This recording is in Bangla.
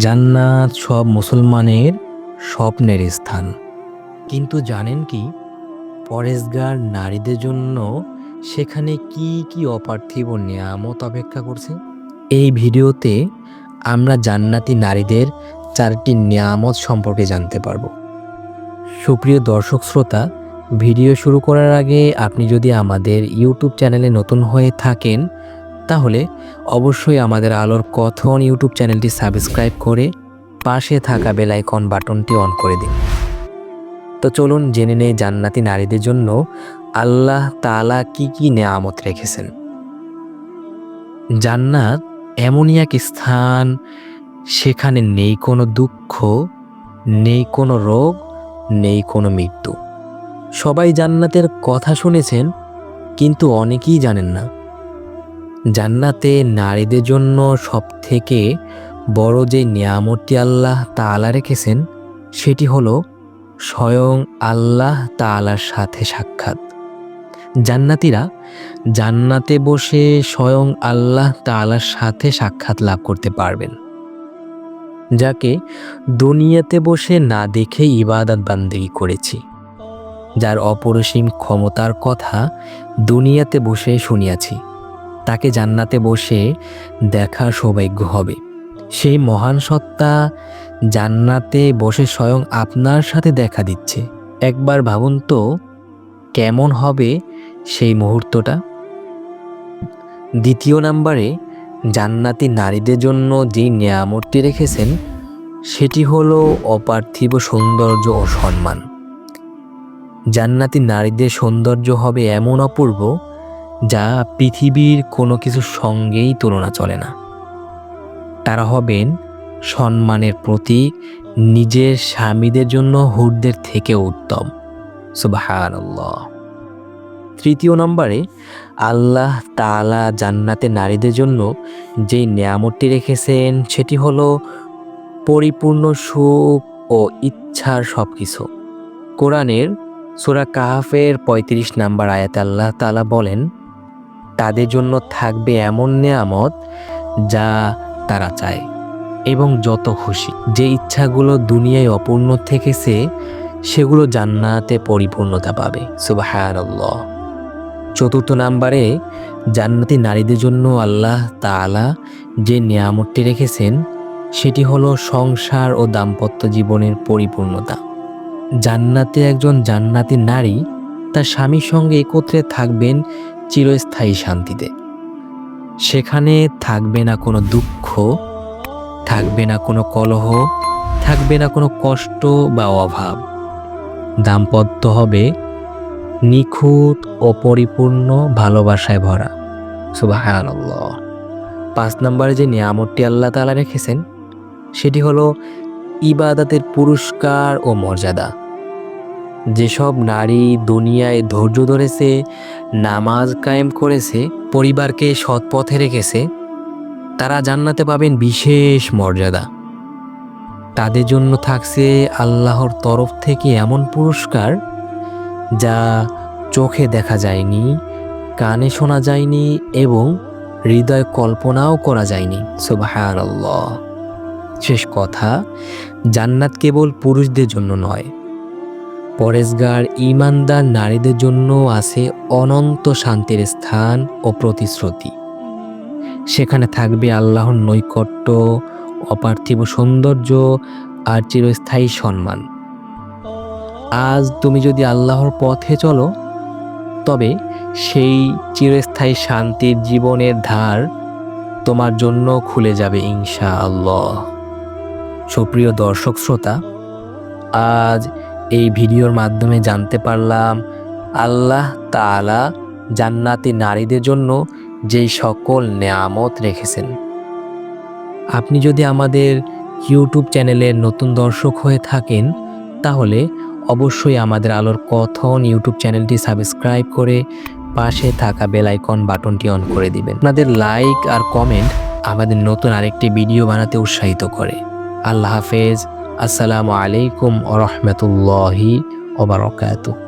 জান্নাত সব মুসলমানের স্বপ্নের স্থান। কিন্তু জানেন কি, পরেশগার নারীদের জন্য সেখানে কি কি অপার্থিব নিয়ামত অপেক্ষা করছে? এই ভিডিওতে আমরা জান্নাতি নারীদের 4টি নিয়ামত সম্পর্কে জানতে পারবো। সুপ্রিয় দর্শক শ্রোতা, ভিডিও শুরু করার আগে আপনি যদি আমাদের ইউটিউব চ্যানেলে নতুন হয়ে থাকেন তাহলে অবশ্যই আমাদের আলোর কথন ইউটিউব চ্যানেলটি সাবস্ক্রাইব করে পাশে থাকা বেল আইকন বাটনটি অন করে দিন। তো চলুন জেনে নেই জান্নাতি নারীদের জন্য আল্লাহ তাআলা কি কি নেয়ামত রেখেছেন। জান্নাত এমনই এক স্থান, সেখানে নেই কোনো দুঃখ, নেই কোনো রোগ, নেই কোনো মৃত্যু। সবাই জান্নাতের কথা শুনেছেন, কিন্তু অনেকেই জানেন না জান্নাতে নারীদের জন্য সবথেকে বড় যে নিয়ামতটি আল্লাহ তাআলা রেখেছেন সেটি হলো স্বয়ং আল্লাহ তাআলার সাথে সাক্ষাৎ। জান্নাতীরা জান্নাতে বসে স্বয়ং আল্লাহ তাআলার সাথে সাক্ষাৎ লাভ করতে পারবেন, যাকে দুনিয়াতে বসে না দেখে ইবাদত বান্দেগি করেছি, যার অপরিসীম ক্ষমতার কথা দুনিয়াতে বসে শুনিয়াছি, তাকে জান্নাতে বসে দেখা সৌভাগ্য হবে। সেই মহান সত্তা জান্নাতে বসে স্বয়ং আপনার সাথে দেখা দিচ্ছে। একবার ভাবুন তো কেমন হবে সেই মুহূর্তটা। দ্বিতীয় নম্বরে জান্নাতি নারীদের জন্য যে নিয়ামতটি রেখেছেন সেটি হলো অপার্থিব সৌন্দর্য ও সম্মান। জান্নাতি নারীদের সৌন্দর্য হবে এমন অপূর্ব যা পৃথিবীর কোনো কিছুর সঙ্গেই তুলনা চলে না। তারা হবেন সম্মানের প্রতীক, নিজের স্বামীদের জন্য হুরদের থেকেও উত্তম। সুবহানাল্লাহ। তৃতীয় নম্বরে আল্লাহ তাআলা জান্নাতে নারীদের জন্য যে নিয়ামতটি রেখেছেন সেটি হলো পরিপূর্ণ সুখ ও ইচ্ছার সব কিছু। কোরআনের সূরা কাহফের 35 নম্বর আয়াতে আল্লাহ তাআলা বলেন, তাদের জন্য থাকবে এমন নিয়ামত যা তারা চায় এবং যত খুশি। যে ইচ্ছাগুলো দুনিয়ায় অপূর্ণ থেকেছে সেগুলো জান্নাতে পরিপূর্ণতা পাবে। সুবহানাল্লাহ। চতুর্থ নম্বরে জান্নাতি নারীদের জন্য আল্লাহ তাআলা যে নিয়ামতটি রেখেছেন সেটি হলো সংসার ও দাম্পত্য জীবনের পরিপূর্ণতা। জান্নাতে একজন জান্নাতি নারী তার স্বামীর সঙ্গে একত্রে থাকবেন চিরস্থায়ী শান্তিতে। সেখানে থাকবে না কোনো দুঃখ, থাকবে না কোনো কলহ, থাকবে না কোনো কষ্ট বা অভাব। দাম্পত্য হবে নিখুঁত ও পরিপূর্ণ ভালোবাসায় ভরা। সুবহানাল্লাহ। 5 নম্বরে যে নিয়ামতটি আল্লাহ তাআলা রেখেছেন সেটি হলো ইবাদতের পুরস্কার ও মর্যাদা। যেসব নারী দুনিয়ায় ধৈর্য ধরেছে, নামাজ কায়েম করেছে, পরিবারকে সৎ পথে রেখেছে, তারা জান্নাতে পাবেন বিশেষ মর্যাদা। তাদের জন্য থাকছে আল্লাহর তরফ থেকে এমন পুরস্কার যা চোখে দেখা যায়নি, কানে শোনা যায়নি এবং হৃদয় কল্পনাও করা যায়নি। সুবহানাল্লাহ। শেষ কথা, জান্নাত কেবল পুরুষদের জন্য নয়, পরেশগার ঈমানদার নারীদের জন্য আছে অনন্ত শান্তির স্থান ও প্রতিশ্রুতি। সেখানে থাকবে আল্লাহর নৈকট্য, অপার্থিব সৌন্দর্য আর চিরস্থায়ী সম্মান। আজ তুমি যদি আল্লাহর পথে চলো তবে সেই চিরস্থায়ী শান্তির জীবনের ধার তোমার জন্য খুলে যাবে ইনশাআল্লাহ। সুপ্রিয় দর্শক শ্রোতা, আজ এই ভিডিওর মাধ্যমে জানতে পারলাম আল্লাহ তাআলা জান্নাতি নারীদের জন্য যেই সকল নেয়ামত রেখেছেন। আপনি যদি আমাদের ইউটিউব চ্যানেলের নতুন দর্শক হয়ে থাকেন তাহলে অবশ্যই আমাদের আলোর কথন ইউটিউব চ্যানেলটি সাবস্ক্রাইব করে পাশে থাকা বেল আইকন বাটনটি অন করে দিবেন। আপনাদের লাইক আর কমেন্ট আমাদের নতুন আরেকটি ভিডিও বানাতে উৎসাহিত করে। আল্লাহ হাফেজ। আসসালামু আলাইকুম ওয়া রাহমাতুল্লাহি ওয়া বারাকাতুহু।